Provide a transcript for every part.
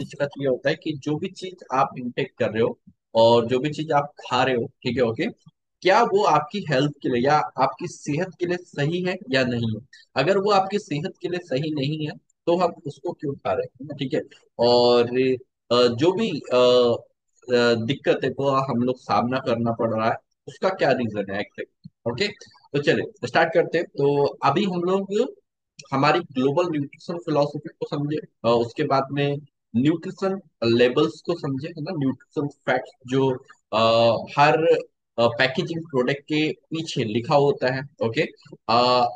चीज का ये होता है कि जो भी चीज आप इंटेक कर रहे हो और जो भी चीज आप खा रहे हो, ठीक है, ओके, क्या वो आपकी हेल्थ के लिए या आपकी सेहत के लिए सही है या नहीं है। अगर वो आपकी सेहत के लिए सही नहीं है तो हम उसको क्यों खा रहे हैं, ठीक है। और जो भी दिक्कत है को हम लोग सामना करना पड़ रहा है, उसका क्या रीजन है एग्जैक्ट, ओके। तो चलिए स्टार्ट करते हैं। तो अभी हम लोग हमारी ग्लोबल न्यूट्रिशन फिलोसफी को समझे, उसके बाद में न्यूट्रिशन लेबल्स को समझे, है ना, न्यूट्रिशन फैक्ट्स जो हर पैकेजिंग प्रोडक्ट के पीछे लिखा होता है, ओके।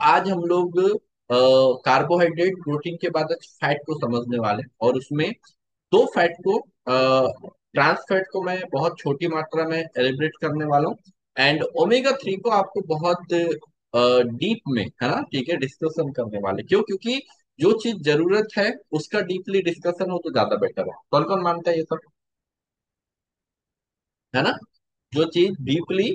आज हम लोग कार्बोहाइड्रेट प्रोटीन के बाद फैट को समझने वाले हैं, और उसमें दो फैट को, ट्रांस फैट को मैं बहुत छोटी मात्रा में एलिब्रेट करने वाला हूँ, एंड ओमेगा 3 को आपको बहुत डीप में, है ना, ठीक है, डिस्कशन करने वाले। क्यों? क्योंकि जो चीज जरूरत है उसका डीपली डिस्कशन हो तो ज्यादा बेटर है। कौन कौन मानता है ये सब, है ना। जो चीज डीपली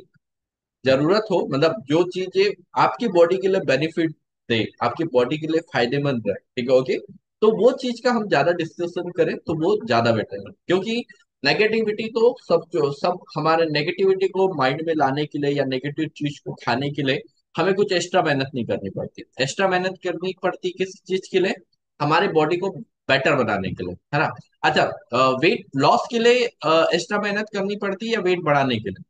जरूरत हो, मतलब जो चीजें आपकी बॉडी के लिए बेनिफिट दे, आपकी बॉडी के लिए फायदेमंद है, ठीक है, ओके, तो वो चीज का हम ज्यादा डिस्कशन करें तो वो ज्यादा बेटर है। क्योंकि नेगेटिविटी तो सब, जो सब हमारे नेगेटिविटी को माइंड में लाने के लिए या नेगेटिव चीज को खाने के लिए हमें कुछ एक्स्ट्रा मेहनत नहीं करनी पड़ती। एक्स्ट्रा मेहनत करनी पड़ती किस चीज के लिए? हमारे बॉडी को बेटर बनाने के लिए, है ना। अच्छा, वेट लॉस के लिए एक्स्ट्रा मेहनत करनी पड़ती है या वेट बढ़ाने के लिए?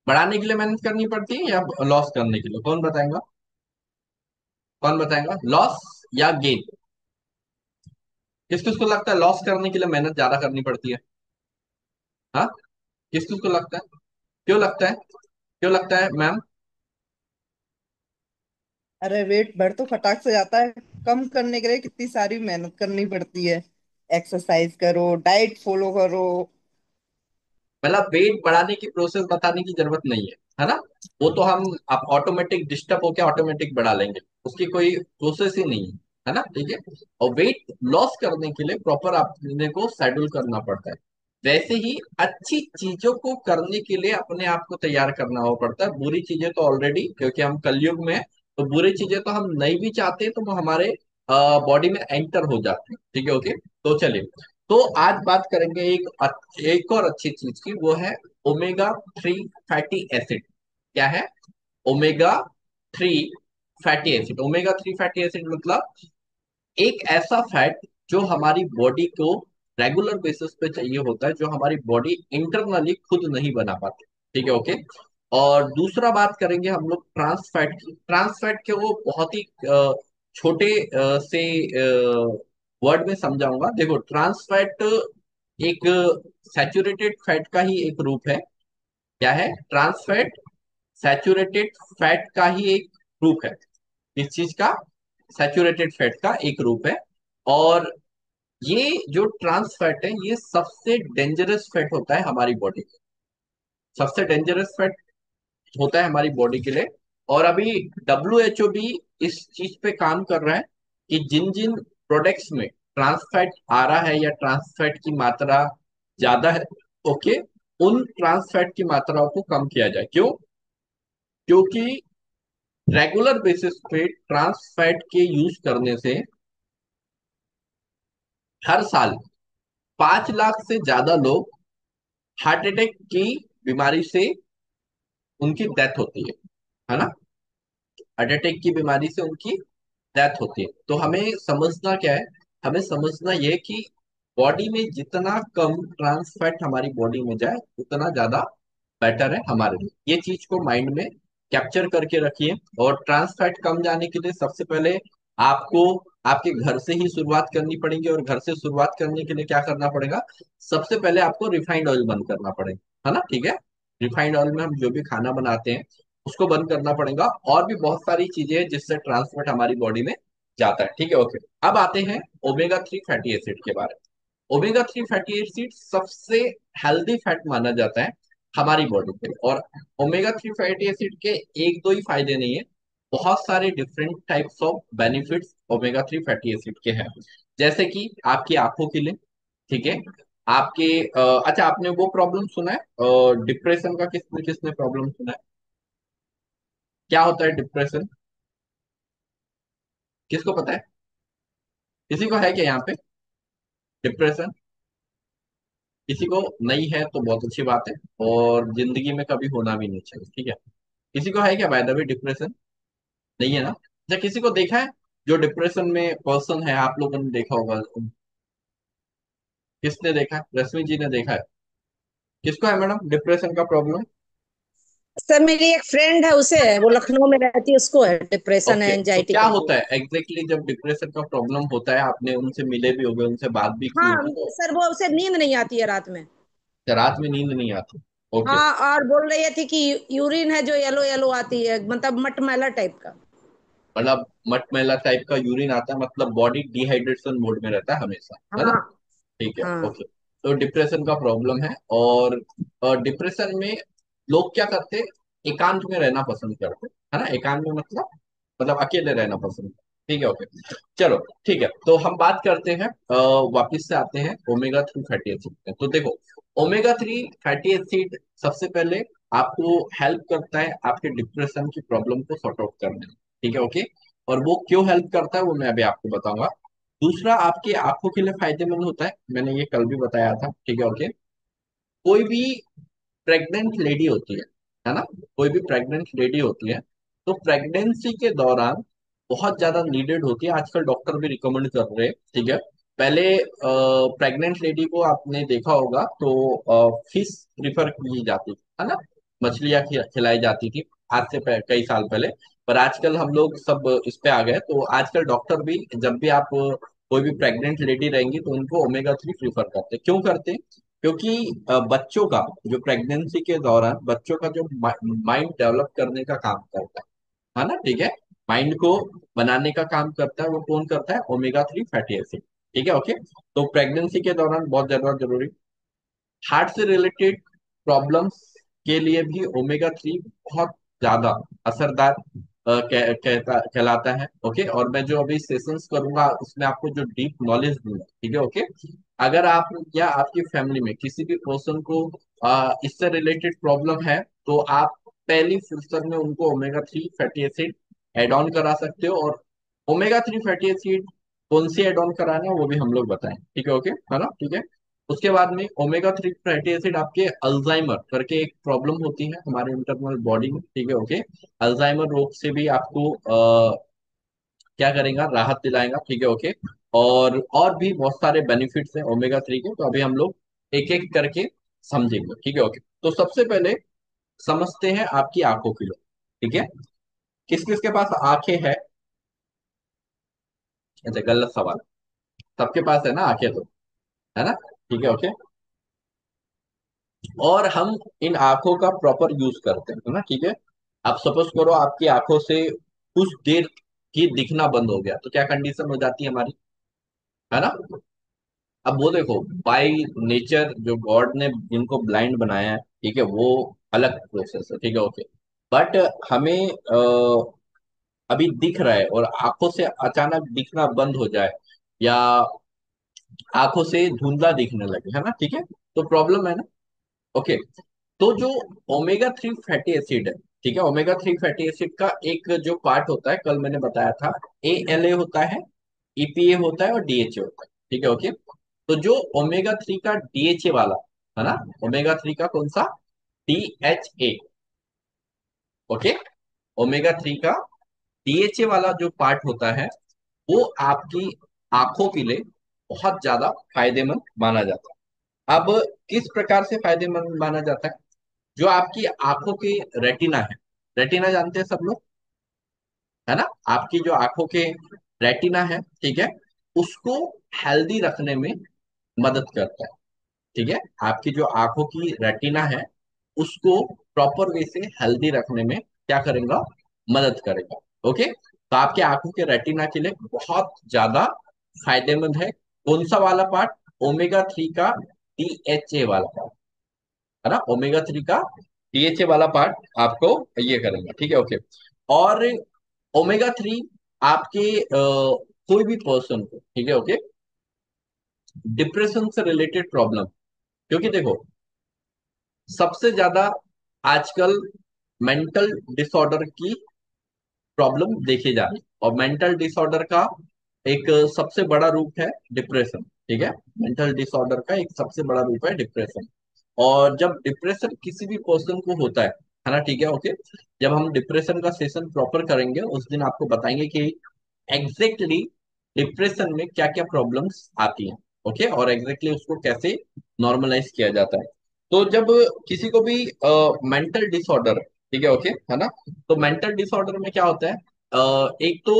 बढ़ाने के लिए मेहनत करनी पड़ती है या लॉस करने के लिए? कौन बताएगा? कौन बताएगा, लॉस या गेन? किस किस को लगता है लॉस करने के लिए मेहनत ज्यादा करनी पड़ती है? हाँ, किस किस को लगता है? क्यों लगता है? क्यों लगता है मैम? अरे वेट बढ़ तो फटाक से जाता है। कम करने के लिए कितनी सारी मेहनत करनी पड़ती है। एक्सरसाइज करो, डाइट फॉलो करो। मतलब वेट बढ़ाने की प्रोसेस बताने की जरूरत नहीं है ना। वो तो हम आप ऑटोमेटिक डिस्टर्ब होके ऑटोमेटिक बढ़ा लेंगे, उसकी कोई प्रोसेस ही नहीं है ना, ठीक है। और वेट लॉस करने के लिए प्रॉपर अपने को शेड्यूल करना पड़ता है। वैसे ही अच्छी चीजों को करने के लिए अपने आप को तैयार करना हो पड़ता है। बुरी चीजें तो ऑलरेडी, क्योंकि हम कलयुग में हैं, तो बुरी चीजें तो हम नहीं भी चाहते तो वो हमारे बॉडी में एंटर हो जाती है, ठीक है, ओके। तो चलिए, तो आज बात करेंगे एक और अच्छी चीज की, वो है ओमेगा 3 फैटी एसिड। क्या है? Omega 3 fatty acid. Omega 3 fatty acid मतलब एक ऐसा फैट जो हमारी बॉडी को रेगुलर बेसिस पे चाहिए होता है, जो हमारी बॉडी इंटरनली खुद नहीं बना पाती, ठीक है, ओके। और दूसरा बात करेंगे हम लोग ट्रांस फैट की। ट्रांस फैट के वो बहुत ही छोटे से वर्ड में समझाऊंगा। देखो, ट्रांस फैट एक सैचुरेटेड फैट का ही एक रूप है। क्या है ट्रांस फैट? सैचुरेटेड फैट का ही एक रूप है। इस चीज का सैचुरेटेड फैट का एक रूप है। और ये जो ट्रांस फैट है ये सबसे डेंजरस फैट होता है हमारी बॉडी में। सबसे डेंजरस फैट होता है हमारी बॉडी के लिए। और अभी WHO भी इस चीज पे काम कर रहा है कि जिन जिन प्रोडक्ट्स में ट्रांस फैट आ रहा है या ट्रांस फैट की मात्रा ज्यादा है, ओके, उन ट्रांस फैट की मात्राओं को कम किया जाए। क्यों? क्योंकि रेगुलर बेसिस पे ट्रांस फैट के यूज करने से हर साल 5 लाख से ज्यादा लोग हार्ट अटैक की बीमारी से उनकी डेथ होती है ना। हार्ट अटैक की बीमारी से उनकी डेथ होती है। तो हमें समझना क्या है? हमें समझना यह कि बॉडी में जितना कम ट्रांस फैट हमारी बॉडी में जाए उतना ज्यादा बेटर है हमारे लिए। ये चीज को माइंड में कैप्चर करके रखिए। और ट्रांस फैट कम जाने के लिए सबसे पहले आपको आपके घर से ही शुरुआत करनी पड़ेगी। और घर से शुरुआत करने के लिए क्या करना पड़ेगा? सबसे पहले आपको रिफाइंड ऑयल बंद करना पड़ेगा, है ना, ठीक है। रिफाइंड ऑयल में हम जो भी खाना बनाते हैं उसको बंद करना पड़ेगा। और भी बहुत सारी चीजें हैं जिससे ट्रांस फैट हमारी बॉडी में जाता है, ठीक है, ओके। अब आते हैं ओमेगा 3 फैटी एसिड के बारे में। ओमेगा 3 फैटी एसिड सबसे हेल्दी फैट माना जाता है हमारी बॉडी के लिए। और ओमेगा 3 फैटी एसिड के एक दो ही फायदे नहीं है, बहुत सारे different types of benefits omega 3 fatty acid के हैं। जैसे कि आपकी आंखों के लिए, ठीक है, आपके अच्छा, आपने वो प्रॉब्लम सुना है डिप्रेशन का? किसने किसने प्रॉब्लम सुना है? क्या होता है डिप्रेशन? किसको पता है? किसी को है क्या यहाँ पे? डिप्रेशन किसी को नहीं है तो बहुत अच्छी बात है, और जिंदगी में कभी होना भी नहीं चाहिए, ठीक है। किसी को है क्या बाय द वे डिप्रेशन? नहीं है ना? या किसी को देखा है जो डिप्रेशन में पर्सन है, आप लोगों ने देखा होगा? किसने देखा है? रश्मि जी ने देखा है? किसको है मैडम डिप्रेशन का प्रॉब्लम? सर मेरी एक फ्रेंड है, उसे है, वो लखनऊ में रहती है, उसको है, डिप्रेशन है, ओके, तो एंजाइटी क्या करके। होता है एग्जैक्टली जब डिप्रेशन का प्रॉब्लम होता है? आपने उनसे मिले भी होंगे, उनसे बात भी की हाँ होगी, तो सर, वो उसे नींद नहीं आती है रात में। रात में नींद नहीं आती? ओके। हाँ, और बोल रही थी कि यूरिन है जो येलो येलो आती है, मतलब मटमैला टाइप का। मतलब मटमैला टाइप का यूरिन आता है, मतलब बॉडी डिहाइड्रेशन मोड में रहता है हमेशा, है ना? हाँ। ठीक है, हाँ। ओके। तो डिप्रेशन का प्रॉब्लम है, और डिप्रेशन में लोग क्या करते हैं? एकांत में रहना पसंद करते हैं, है ना? एकांत में मतलब अकेले रहना पसंद करते हैं। ठीक है, ओके। चलो, ठीक है, तो हम बात करते हैं, वापिस से आते हैं ओमेगा 3 फैटी एसिड पे। तो देखो, ओमेगा 3 फैटी एसिड सबसे पहले आपको हेल्प करता है आपके डिप्रेशन की प्रॉब्लम को सॉर्ट आउट करने में, ठीक है, ओके। और वो क्यों हेल्प करता है वो मैं अभी आपको बताऊंगा। दूसरा, आपकी आंखों के लिए फायदेमंद होता है, मैंने ये कल भी बताया था, ठीक है, ओके। कोई भी प्रेग्नेंट लेडी होती है ना? कोई भी प्रेग्नेंट लेडी होती है, तो प्रेगनेंसी के दौरान बहुत ज्यादा नीडेड होती है, आजकल डॉक्टर भी रिकमेंड कर रहे हैं, ठीक है। पहले प्रेग्नेंट लेडी को आपने देखा होगा तो फिश प्रिफर की जाती थी, है ना? मछलियां खिलाई जाती थी, आज से कई साल पहले। पर आजकल हम लोग सब इस पे आ गए, तो आजकल डॉक्टर भी जब भी आप कोई भी प्रेग्नेंट लेडी रहेंगी तो उनको ओमेगा 3 प्रीफर करते हैं। क्यों करते हैं? क्योंकि बच्चों का जो प्रेगनेंसी के दौरान बच्चों का जो माइंड डेवलप करने का काम करता है ना, ठीक है, माइंड को बनाने का काम करता है, वो कौन करता है? ओमेगा 3 फैटी एसिड, ठीक है, ओके। तो प्रेगनेंसी के दौरान बहुत ज्यादा जरूरी। हार्ट से रिलेटेड प्रॉब्लम्स के लिए भी ओमेगा 3 बहुत ज्यादा असरदार कहलाता है, ओके। और मैं जो अभी सेशंस करूंगा उसमें आपको जो डीप नॉलेज दूंगा, ठीक है, ओके। अगर आप या आपकी फैमिली में किसी भी पर्सन को इससे रिलेटेड प्रॉब्लम है, तो आप पहली फुर्सत में उनको omega 3 fatty acid add on करा सकते हो। और ओमेगा 3 फैटी एसिड कौन सी एड ऑन कराना है वो भी हम लोग बताएं, ठीक है, ओके, है ना, ठीक है। उसके बाद में ओमेगा 3 फैटी एसिड आपके अल्जाइमर करके एक प्रॉब्लम होती है हमारे इंटरनल बॉडी में, ठीक है, ओके। अल्जाइमर रोग से भी आपको क्या करेगा? राहत दिलाएगा, ठीक है, ओके। और भी बहुत सारे बेनिफिट्स हैं ओमेगा 3 के, तो अभी हम लोग एक एक करके समझेंगे, ठीक है, ओके। तो सबसे पहले समझते हैं आपकी आंखों की लो, ठीक है। किस किस के पास आंखें हैं? अच्छा, गलत सवाल। सबके पास है ना आंखें तो, है ना? ठीक है, ओके। और हम इन आंखों का प्रॉपर यूज करते हैं, है ना, ठीक है। आप सपोज करो आपकी आंखों से कुछ देर की दिखना बंद हो गया, तो क्या कंडीशन हो जाती है हमारी, है ना? अब वो देखो, बाय नेचर जो गॉड ने जिनको ब्लाइंड बनाया है, ठीक है, वो अलग प्रोसेस है, ठीक है, ओके। बट हमें अभी दिख रहा है और आंखों से अचानक दिखना बंद हो जाए, या आंखों से धुंधला दिखने लगे, है ना, ठीक है, तो प्रॉब्लम है ना, ओके। तो जो ओमेगा 3 फैटी एसिड है, ठीक है, ओमेगा 3 फैटी एसिड का एक जो पार्ट होता है, कल मैंने बताया था, ALA होता है, EPA होता है, और DHA होता है, ठीक है, ओके। तो जो ओमेगा 3 का DHA वाला, है ना, ओमेगा 3 का कौन सा? DHA, okay. ओमेगा 3 का DHA वाला जो पार्ट होता है, वो आपकी आंखों के लिए बहुत ज्यादा फायदेमंद माना जाता है। अब किस प्रकार से फायदेमंद माना जाता है? जो आपकी आंखों की रेटिना है, रेटिना जानते हैं सब लोग, है ना? आपकी जो आंखों के रेटिना है, ठीक है, उसको हेल्दी रखने में मदद करता है, ठीक है। आपकी जो आंखों की रेटिना है उसको प्रॉपर वे से हेल्दी रखने में क्या करेगा? मदद करेगा, ओके। तो आपके आंखों के रेटिना के लिए बहुत ज्यादा फायदेमंद है कौन सा वाला पार्ट? ओमेगा 3 का DHA वाला पार्ट, है ना, ओमेगा 3 का DHA वाला पार्ट आपको ये करेंगे, ठीक है, ओके। और ओमेगा 3 आपके कोई भी पर्सन को, ठीक है, ओके, डिप्रेशन से रिलेटेड प्रॉब्लम, क्योंकि देखो सबसे ज्यादा आजकल मेंटल डिसऑर्डर की प्रॉब्लम देखी जा रही है, और मेंटल डिसऑर्डर का एक सबसे बड़ा रूप है डिप्रेशन, ठीक है। मेंटल डिसऑर्डर का एक सबसे बड़ा रूप है डिप्रेशन। और जब डिप्रेशन किसी भी पर्सन को होता है ना, ठीक है, ओके। जब हम डिप्रेशन का सेशन प्रॉपर करेंगे उस दिन आपको बताएंगे कि एग्जैक्टली डिप्रेशन में क्या क्या प्रॉब्लम्स आती हैं, ओके, और एग्जैक्टली उसको कैसे नॉर्मलाइज किया जाता है। तो जब किसी को भी मेंटल डिसऑर्डर, ठीक है, ओके, है ना, तो मेंटल डिसऑर्डर में क्या होता है, एक तो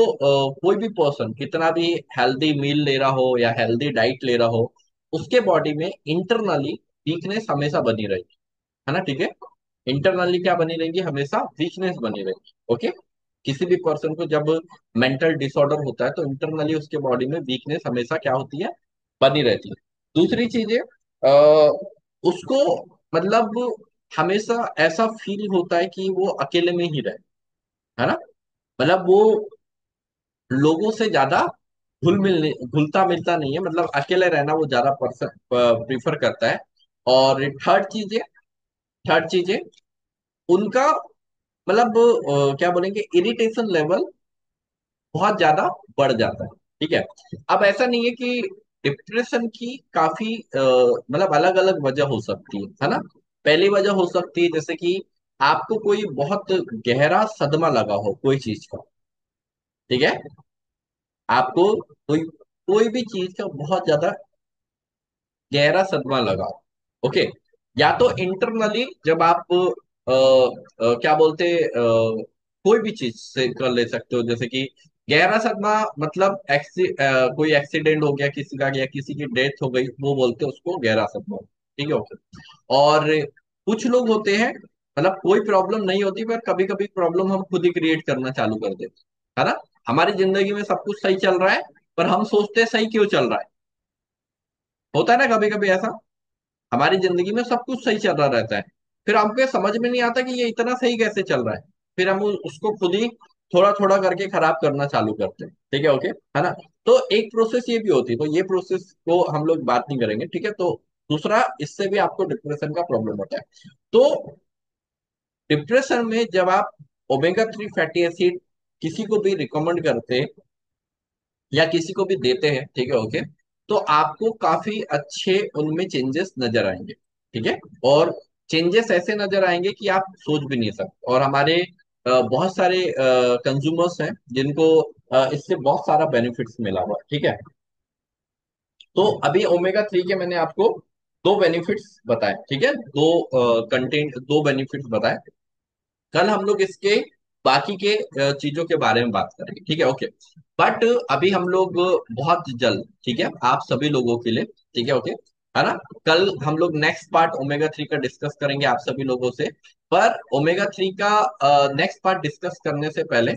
कोई भी पर्सन कितना भी हेल्दी मील ले रहा हो या हेल्दी डाइट ले रहा हो, उसके बॉडी में इंटरनली वीकनेस हमेशा बनी रहेगी, है ना, ठीक है। इंटरनली क्या बनी रहेगी, हमेशा वीकनेस बनी रहेगी, ओके। किसी भी पर्सन को जब मेंटल डिसऑर्डर होता है तो इंटरनली उसके बॉडी में वीकनेस हमेशा क्या होती है, बनी रहती है। दूसरी चीज है, उसको मतलब हमेशा ऐसा फील होता है कि वो अकेले में ही रहे, है ना, मतलब वो लोगों से ज्यादा घुलता मिलता नहीं है, मतलब अकेले रहना वो ज्यादा पर्सन प्रीफर करता है। और थर्ड चीज है उनका मतलब क्या बोलेंगे, इरिटेशन लेवल बहुत ज्यादा बढ़ जाता है, ठीक है। अब ऐसा नहीं है कि डिप्रेशन की काफी मतलब अलग अलग वजह हो सकती है ना। पहली वजह हो सकती है जैसे कि आपको कोई बहुत गहरा सदमा लगा हो कोई चीज का, ठीक है, आपको कोई कोई भी चीज का बहुत ज्यादा गहरा सदमा लगा, ओके। या तो इंटरनली जब आप क्या बोलते कोई भी चीज से कर ले सकते हो, जैसे कि गहरा सदमा मतलब कोई एक्सीडेंट हो गया किसी का या किसी की डेथ हो गई, वो बोलते हैं उसको गहरा सदमा, ठीक है, ओके। और कुछ लोग होते हैं मतलब कोई प्रॉब्लम नहीं होती पर कभी कभी प्रॉब्लम हम खुद ही क्रिएट करना चालू कर देते हैं, है ना। हमारी जिंदगी में सब कुछ सही चल रहा है पर हम सोचते हैं सही क्यों चल रहा है, होता है ना कभी कभी ऐसा। हमारी जिंदगी में सब कुछ सही चल रहा रहता है, फिर हमको ये समझ में नहीं आता कि ये इतना सही कैसे चल रहा है, फिर हम उसको खुद ही थोड़ा थोड़ा करके खराब करना चालू करते हैं, ठीक है, ओके, है ना। तो एक प्रोसेस ये भी होती है, तो ये प्रोसेस को हम लोग बात नहीं करेंगे, ठीक है। तो दूसरा, इससे भी आपको डिप्रेशन का प्रॉब्लम होता है। तो डिप्रेशन में जब आप ओमेगा 3 फैटी एसिड किसी को भी रिकमेंड करते या किसी को भी देते हैं, ठीक है, ओके, तो आपको काफी अच्छे उनमें चेंजेस नजर आएंगे, ठीक है। और चेंजेस ऐसे नजर आएंगे कि आप सोच भी नहीं सकते। और हमारे बहुत सारे कंज्यूमर्स हैं जिनको इससे बहुत सारा बेनिफिट्स मिला हुआ है, ठीक है। तो अभी ओमेगा 3 के मैंने आपको दो बेनिफिट्स बताए, ठीक है, दो बेनिफिट्स बताए। कल हम लोग इसके बाकी के चीजों के बारे में बात करेंगे, ठीक है, ओके। बट अभी हम लोग बहुत जल्द, ठीक है, आप सभी लोगों के लिए, ठीक है, ओके, है ना, कल हम लोग नेक्स्ट पार्ट ओमेगा 3 का डिस्कस करेंगे आप सभी लोगों से। पर ओमेगा 3 का नेक्स्ट पार्ट डिस्कस करने से पहले